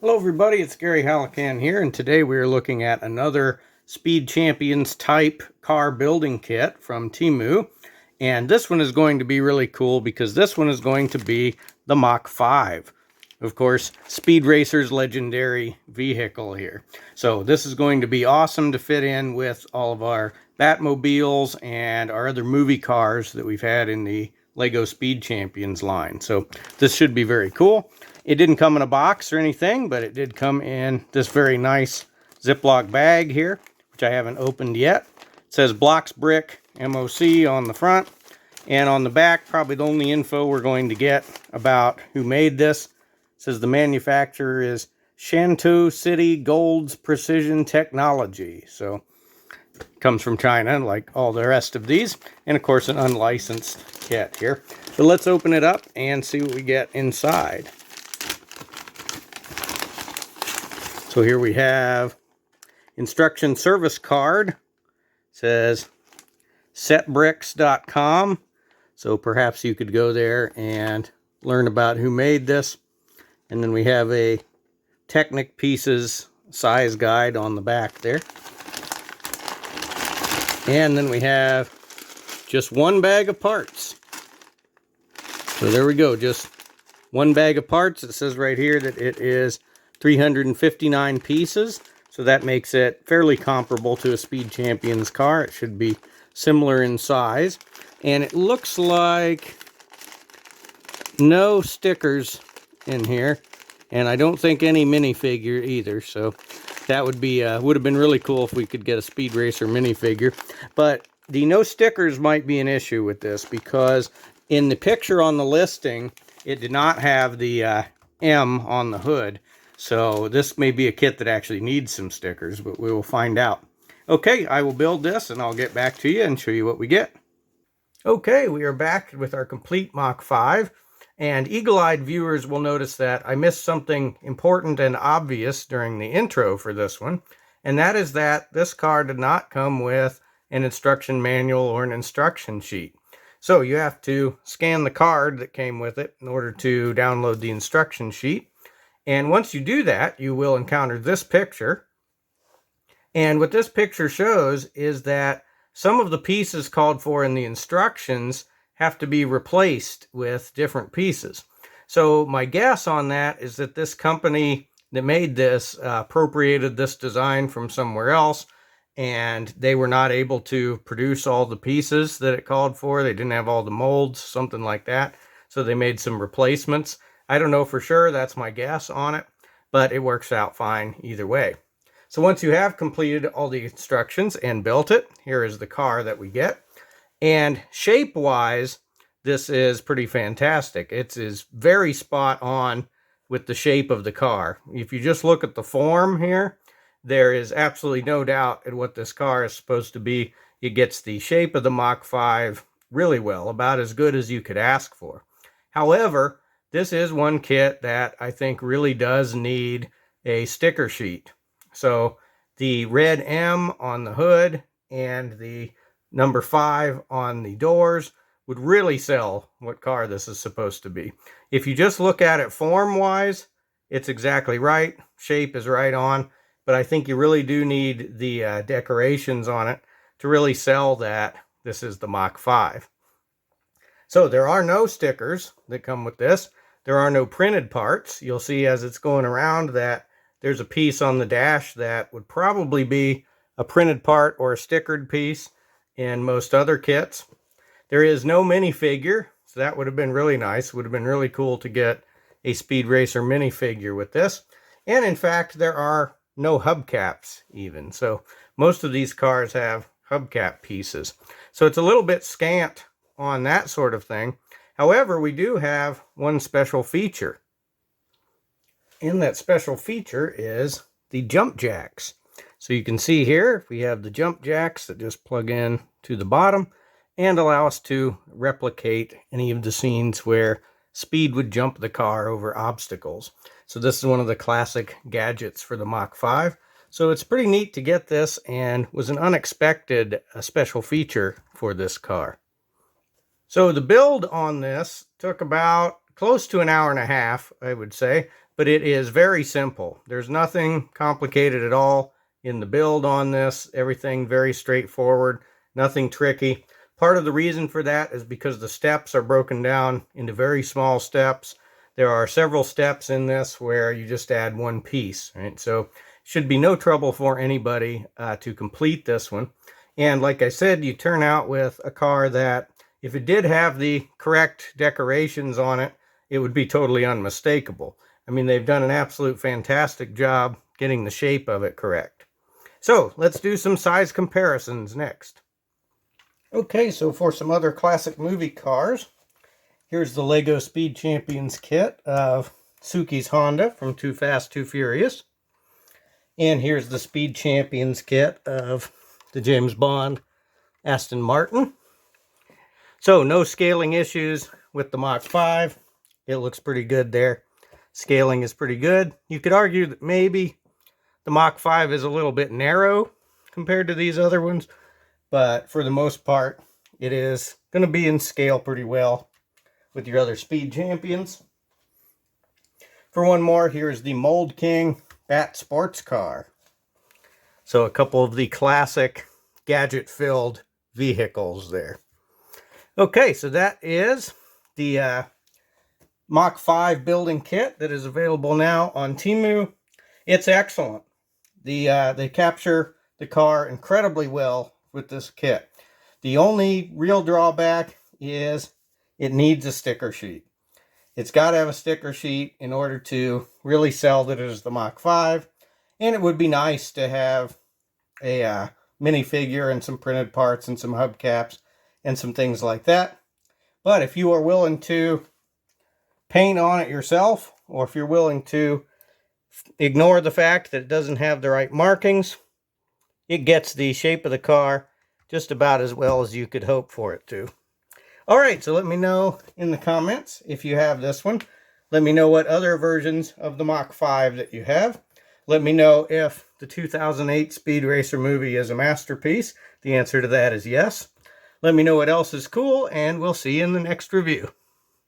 Hello everybody, it's Gary Hallican here, and today we are looking at another Speed Champions type car building kit from Temu. And this one is going to be really cool because this one is going to be the Mach 5. Of course, Speed Racer's legendary vehicle here. So this is going to be awesome to fit in with all of our Batmobiles and our other movie cars that we've had in the Lego Speed Champions line. So this should be very cool. It didn't come in a box or anything, but it did come in this very nice Ziploc bag here, which I haven't opened yet. It says Blocks Brick MOC on the front, and on the back, probably the only info we're going to get about who made this. It says the manufacturer is Shantou City Gold's Precision Technology. So it comes from China, like all the rest of these, and of course an unlicensed kit here. So let's open it up and see what we get inside. So here we have instruction service card. It says setbricks.com. So perhaps you could go there and learn about who made this. And then we have a Technic Pieces size guide on the back there. And then we have just one bag of parts. So there we go, just one bag of parts. It says right here that it is 359 pieces, so that makes it fairly comparable to a Speed Champions car. It should be similar in size, and it looks like no stickers in here, and I don't think any minifigure either. So that would have been really cool if we could get a Speed Racer minifigure. But the no stickers might be an issue with this, because in the picture on the listing, it did not have the M on the hood. So this may be a kit that actually needs some stickers, but we will find out. Okay, I will build this and I'll get back to you and show you what we get. Okay, we are back with our complete Mach 5. And eagle-eyed viewers will notice that I missed something important and obvious during the intro for this one. And that is that this car did not come with an instruction manual or an instruction sheet. So you have to scan the card that came with it in order to download the instruction sheet. And once you do that, you will encounter this picture. And what this picture shows is that some of the pieces called for in the instructions have to be replaced with different pieces. So my guess on that is that this company that made this appropriated this design from somewhere else, and they were not able to produce all the pieces that it called for. They didn't have all the molds, something like that. So they made some replacements. I don't know for sure, that's my guess on it, but it works out fine either way. So once you have completed all the instructions and built it, here is the car that we get. And shape-wise, this is pretty fantastic. It is very spot on with the shape of the car. If you just look at the form here, there is absolutely no doubt at what this car is supposed to be. It gets the shape of the Mach 5 really well, about as good as you could ask for. However, this is one kit that I think really does need a sticker sheet. So the red M on the hood and the number 5 on the doors would really sell what car this is supposed to be. If you just look at it form-wise, it's exactly right. Shape is right on. But I think you really do need the decorations on it to really sell that this is the Mach 5. So there are no stickers that come with this. There are no printed parts. You'll see as it's going around that there's a piece on the dash that would probably be a printed part or a stickered piece in most other kits. There is no minifigure, so that would have been really nice. It would have been really cool to get a Speed Racer minifigure with this. And in fact, there are no hubcaps even. So most of these cars have hubcap pieces. So it's a little bit scant on that sort of thing. However, we do have one special feature. And that special feature is the jump jacks. So you can see here, we have the jump jacks that just plug in to the bottom and allow us to replicate any of the scenes where Speed would jump the car over obstacles. So this is one of the classic gadgets for the Mach 5. So it's pretty neat to get this, and was an unexpected special feature for this car. So the build on this took about close to an hour and a half, I would say, but it is very simple. There's nothing complicated at all in the build on this. Everything very straightforward, nothing tricky. Part of the reason for that is because the steps are broken down into very small steps. There are several steps in this where you just add one piece, right? So should be no trouble for anybody to complete this one. And like I said, you turn out with a car that, if it did have the correct decorations on it, it would be totally unmistakable. I mean, they've done an absolute fantastic job getting the shape of it correct. So let's do some size comparisons next. Okay, so for some other classic movie cars, here's the Lego Speed Champions kit of Suki's Honda from Too Fast, Too Furious. And here's the Speed Champions kit of the James Bond Aston Martin. So no scaling issues with the Mach 5. It looks pretty good there. Scaling is pretty good. You could argue that maybe the Mach 5 is a little bit narrow compared to these other ones, but for the most part, it is going to be in scale pretty well with your other Speed Champions. For one more, here's the Mold King Bat Sports Car. So a couple of the classic gadget-filled vehicles there. Okay, so that is the Mach 5 building kit that is available now on Temu. It's excellent. They capture the car incredibly well with this kit. The only real drawback is it needs a sticker sheet. It's got to have a sticker sheet in order to really sell that it is the Mach 5. And it would be nice to have a minifigure and some printed parts and some hubcaps and some things like that. But if you are willing to paint on it yourself, or if you're willing to ignore the fact that it doesn't have the right markings, it gets the shape of the car just about as well as you could hope for it to. All right, so let me know in the comments if you have this one. Let me know what other versions of the Mach 5 that you have. Let me know if the 2008 Speed Racer movie is a masterpiece. The answer to that is yes. Let me know what else is cool, and we'll see you in the next review.